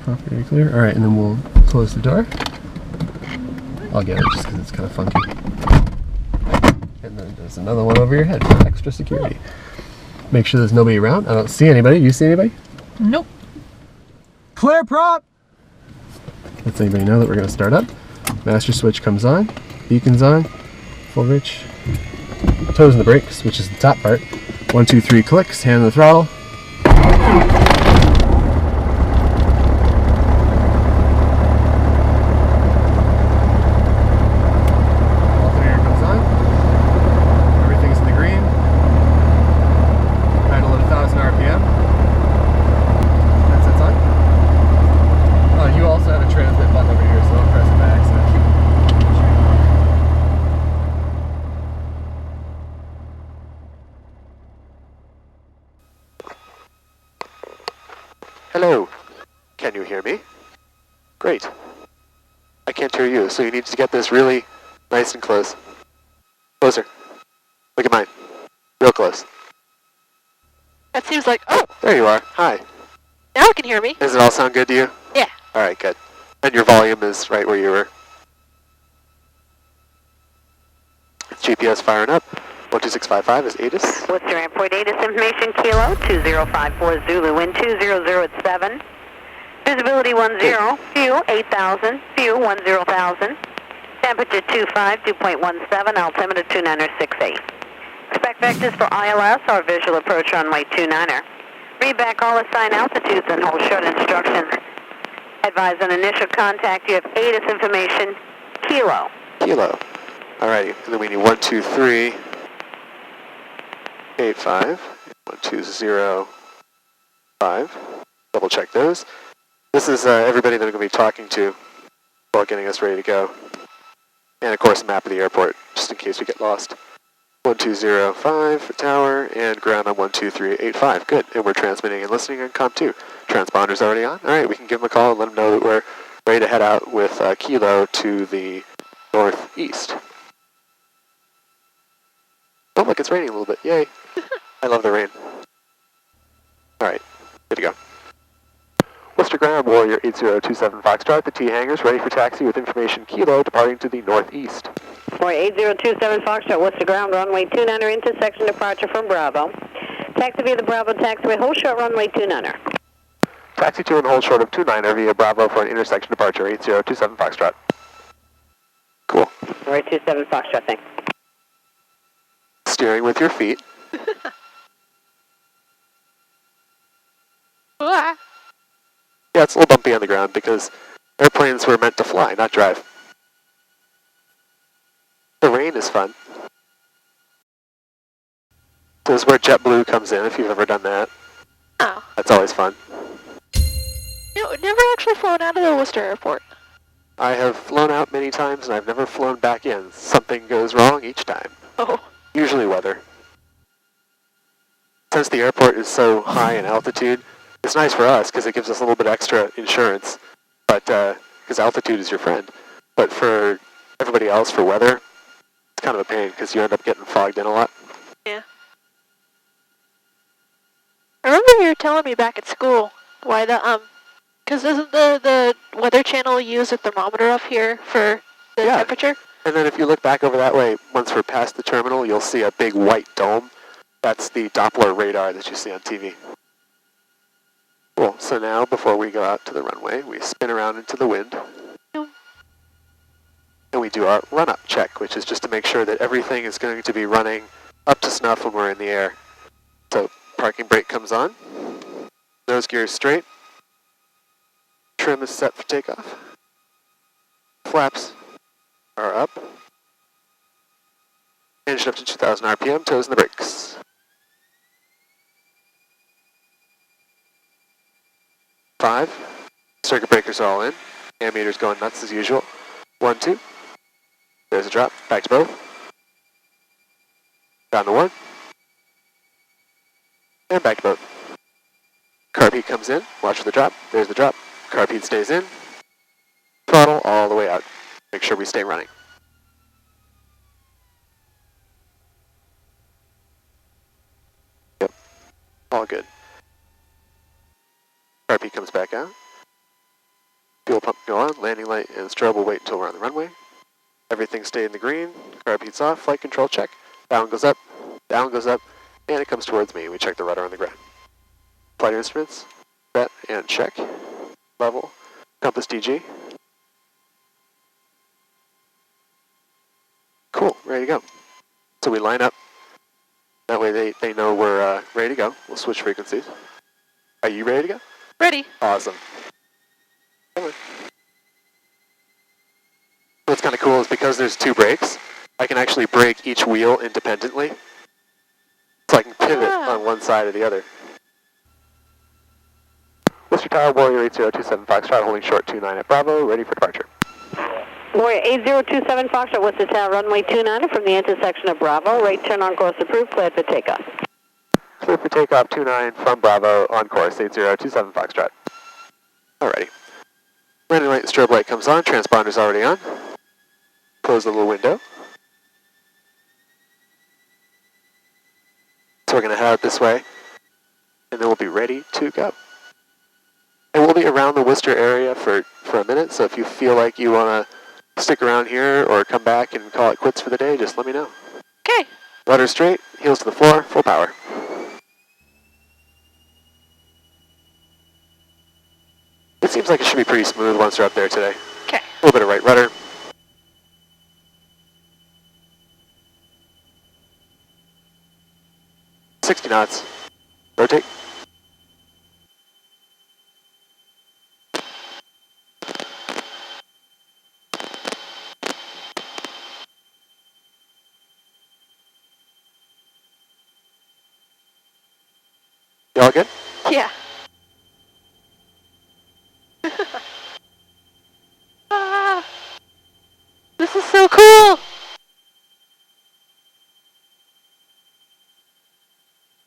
Property clear. Alright, and then we'll close the door. I'll get it just because it's kind of funky. And then there's another one over your head for extra security. Make sure there's nobody around. I don't see anybody. You see anybody? Nope. Clear prop! Lets anybody know that we're going to start up. Master switch comes on. Beacon's on. Full reach. Toes in the brakes, which is the top part. 1, 2, 3 clicks. Hand on the throttle. Alternator comes on. Everything's in the green. Idle at 1,000 RPM. That's it on. Oh, you also have a transmit button over here, so I'll press it by accident. Hello. Can you hear me? Great. I can't hear you, so you need to get this really nice and close. Closer. Look at mine. Real close. That seems like, oh, There you are. Hi. now I can hear me. Does it all sound good to you? Yeah. Alright, good. And your volume is right where you were. GPS firing up. 12655 is ATIS. Worcester Airport ATIS information, Kilo 2054 Zulu, wind 200 at 7. Visibility 10, fuel 8,000, fuel 10,000. Temperature 25, 2.17, altimeter 2968. Expect vectors for ILS or visual approach runway 29er. Read back all assigned altitudes and hold short instructions. Advise on initial contact, you have ATIS information, Kilo. Kilo. Alrighty, and then we need 12385, 1205. Double check those. This is everybody that I'm going to be talking to while getting us ready to go. And of course a map of the airport, just in case we get lost. 1205 for tower, and ground on 12385. Good, and we're transmitting and listening on COM 2. Transponder's already on. Alright, we can give them a call and let them know that we're ready to head out with Kilo to the northeast. Oh look, it's raining a little bit, yay. I love the rain. Alright, good to go. Worcester Ground, Warrior 8027 Foxtrot, the T hangars ready for taxi with information Kilo departing to the northeast. Warrior 8027 Foxtrot, Worcester Ground, runway 29er, intersection departure from Bravo. Taxi via the Bravo taxiway, hold short runway 29er. Taxi to and hold short of 29er via Bravo for an intersection departure, 8027 Foxtrot. Cool. Warrior 27 Foxtrot, thanks. Steering with your feet. Ah. Yeah, it's a little bumpy on the ground because airplanes were meant to fly, not drive. The rain is fun. This is where JetBlue comes in, if you've ever done that. Oh. That's always fun. No, never actually flown out of the Worcester Airport. I have flown out many times and I've never flown back in. Something goes wrong each time. Oh. Usually weather. Since the airport is so high in altitude, it's nice for us because it gives us a little bit extra insurance, but because altitude is your friend. But for everybody else, for weather, it's kind of a pain because you end up getting fogged in a lot. Yeah. I remember you were telling me back at school why the, because doesn't the Weather Channel use a thermometer up here for the temperature? And then if you look back over that way, once we're past the terminal, you'll see a big white dome. That's the Doppler radar that you see on TV. Cool, so now before we go out to the runway, we spin around into the wind. And we do our run-up check, which is just to make sure that everything is going to be running up to snuff when we're in the air. So parking brake comes on, nose gear is straight, trim is set for takeoff, flaps are up, engine up to 2,000 RPM, toes in the brakes. 5, circuit breakers are all in, ammeter's going nuts as usual. 1, 2, there's a drop, back to both, down to 1, and back to both. Carb heat comes in, watch for the drop, there's the drop, carb heat stays in, throttle all the way out, make sure we stay running. Yep, all good. Carb heat comes back out. strobe will wait until we're on the runway. Everything stay in the green, carb heats off, flight control check. Down goes up, and it comes towards me. We check the rudder on the ground. Flight instruments, set and check. Level, compass DG. Cool, ready to go. So we line up. That way they know we're ready to go. We'll switch frequencies. Are you ready to go? Ready. Awesome. Come on. What's kind of cool is because there's 2 brakes, I can actually brake each wheel independently. So I can pivot on one side or the other. Worcester Tower, Warrior 8027 Foxtrot, holding short 29 at Bravo, ready for departure. Warrior 8027 Foxtrot, Worcester Tower, runway 29 from the intersection of Bravo. Right turn on course approved, cleared for takeoff. Clear for takeoff 29 from Bravo, on course 8027 Foxtrot. Alrighty. Landing light and strobe light comes on, transponder's already on. Close the little window. So we're going to head out this way, and then we'll be ready to go. And we'll be around the Worcester area for a minute, so if you feel like you want to stick around here or come back and call it quits for the day, just let me know. Okay. Rudder straight, heels to the floor, full power. It seems like it should be pretty smooth once we're up there today. Okay. A little bit of right rudder. .60 knots. Rotate. You all good? Yeah. Ah, this is so cool.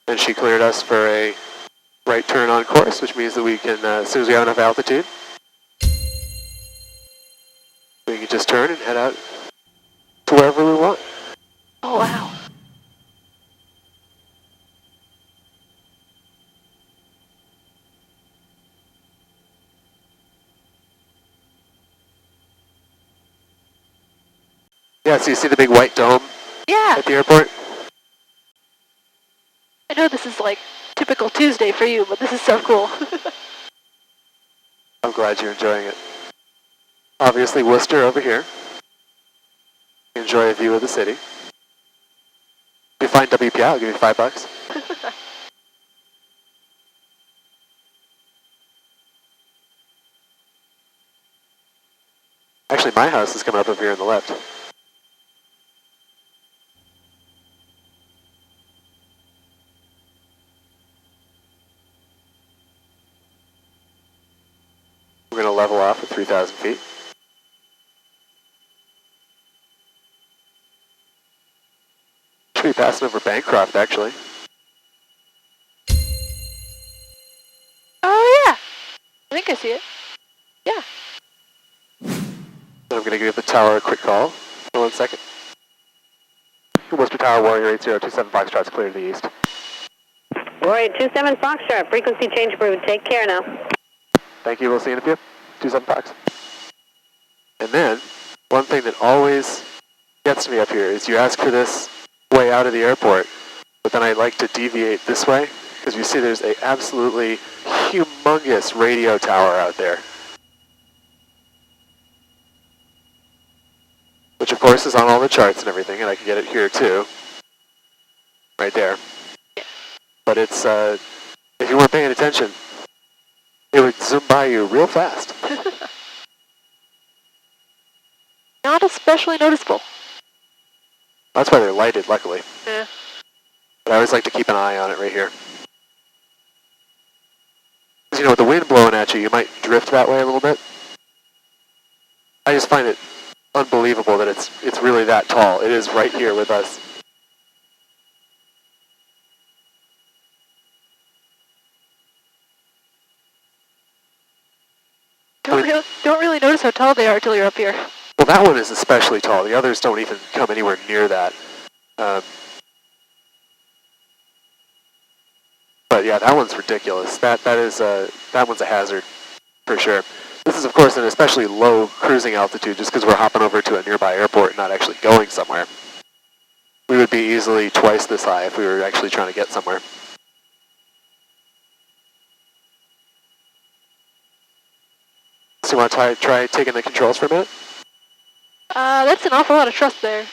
And she cleared us for a right turn on course, which means that we can, as soon as we have enough altitude, we can just turn and head out to wherever we want. Oh, wow. Yeah, so you see the big white dome Yeah. at the airport? I know this is like typical Tuesday for you, but this is so cool. I'm glad you're enjoying it. Obviously, Worcester over here. Enjoy a view of the city. If you find WPI, I'll give you $5. Actually, my house is coming up over here on the left. We're going to level off at 3,000 feet. Should be passing over Bancroft, actually. Oh, yeah. I think I see it. Yeah. I'm going to give the tower a quick call for 1 second. Worcester Tower, Warrior 8027 Foxtrot's clear to the east. Warrior 27 Foxtrot, frequency change approved. Take care now. Thank you, we'll see you in a few. 27 Fox. And then, one thing that always gets me up here is you ask for this way out of the airport, but then I like to deviate this way, because you see there's a absolutely humongous radio tower out there. Which of course is on all the charts and everything, and I can get it here too. Right there. But it's, if you weren't paying attention, it would zoom by you real fast. Not especially noticeable. That's why they're lighted, luckily. Yeah. But I always like to keep an eye on it right here. Because, you know, with the wind blowing at you, you might drift that way a little bit. I just find it unbelievable that it's really that tall. It is right here with us. Don't really notice how tall they are until you're up here. Well, that one is especially tall. The others don't even come anywhere near that. But yeah, that one's ridiculous. That one's a hazard for sure. This is, of course, an especially low cruising altitude just because we're hopping over to a nearby airport, not actually going somewhere. We would be easily twice this high if we were actually trying to get somewhere. So you want to try taking the controls for a minute? That's an awful lot of trust there.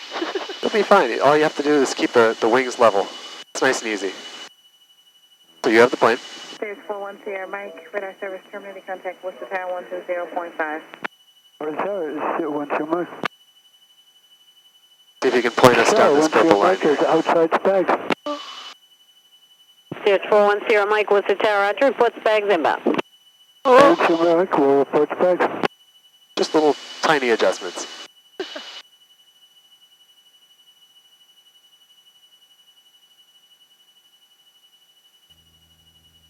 It'll be fine. All you have to do is keep the wings level. It's nice and easy. So you have the plane. There's 41 Sierra Mike, radar service terminated, contact Worcester Tower 120.5. See if you can point us down this purple line. Outside specs. There's 41 Sierra Mike, Worcester Tower, Roger, report specs inbound. Oh, Mike, we'll report specs. Just little tiny adjustments.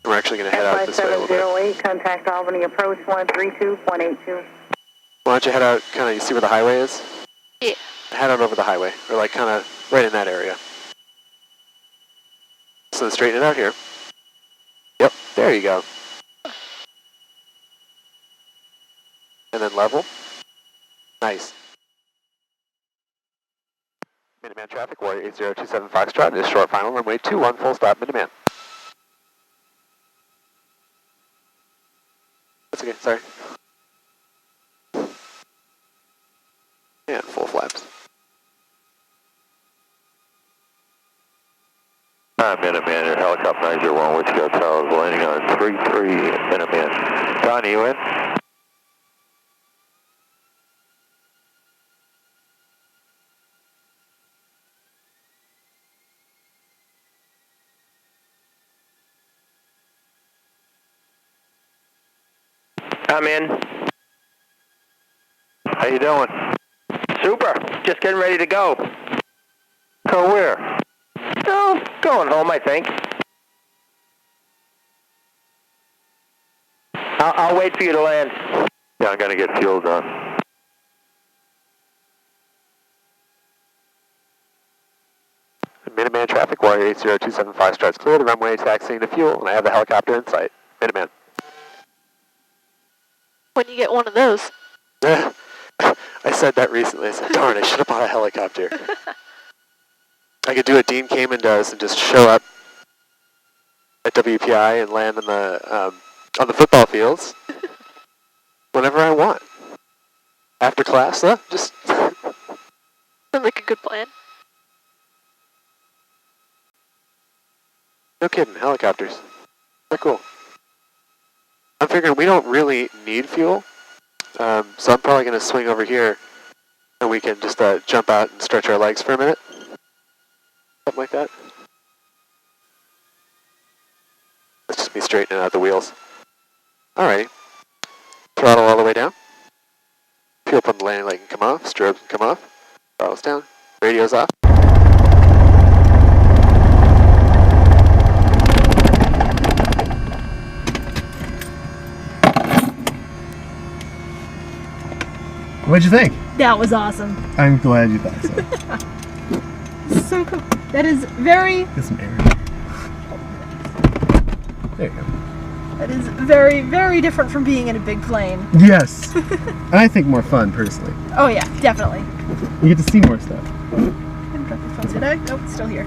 We're actually going to head out this way a little bit. 5708, contact Albany approach 132.82. Why don't you head out, kind of, you see where the highway is? yeah. Head out over the highway, or like kind of right in that area. So straighten it out here. Yep, there you go. And then level. Nice. Minuteman traffic, Warrior 8027 Foxtrot, is short final, runway 21, full stop, Minuteman. That's okay, sorry. And full flaps. Minuteman, your helicopter 901, Wichita Towers, landing on 33 Minuteman. Don, you in? I'm in. How you doing? Super. Just getting ready to go. Go where? Oh, going home, I think. I'll wait for you to land. Yeah, I'm gonna get fuel done. Minuteman traffic, Warrior 8027 Foxtrot's clear, the runway taxiing to fuel, and I have the helicopter in sight. Minuteman. When you get one of those. I said that recently. I said, darn, I should have bought a helicopter. I could do what Dean Kamen does and just show up at WPI and land on the football fields whenever I want. After class, just... Sounds like a good plan. No kidding, helicopters. They're cool. I'm figuring we don't really need fuel, so I'm probably going to swing over here and we can just jump out and stretch our legs for a minute. Something like that. That's just me straightening out the wheels. Alrighty. Throttle all the way down. Fuel pump landing light can come off, strobes can come off. Throttle's down. Radio's off. What'd you think? That was awesome. I'm glad you thought so. So cool. That is very... Get some air. There you go. That is very, very different from being in a big plane. Yes. And I think more fun, personally. Oh yeah, definitely. You get to see more stuff. I didn't drop the phone, did I? Nope, it's still here.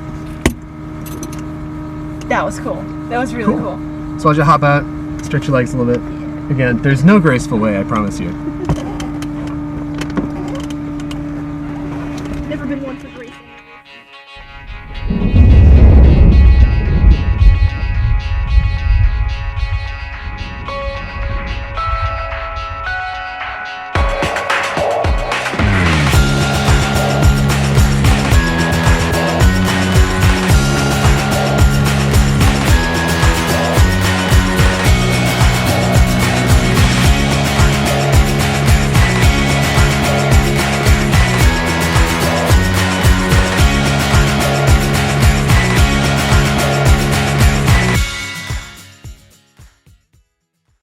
That was cool. That was really cool. So I'll just hop out, stretch your legs a little bit. Again, there's no graceful way, I promise you. Never been one for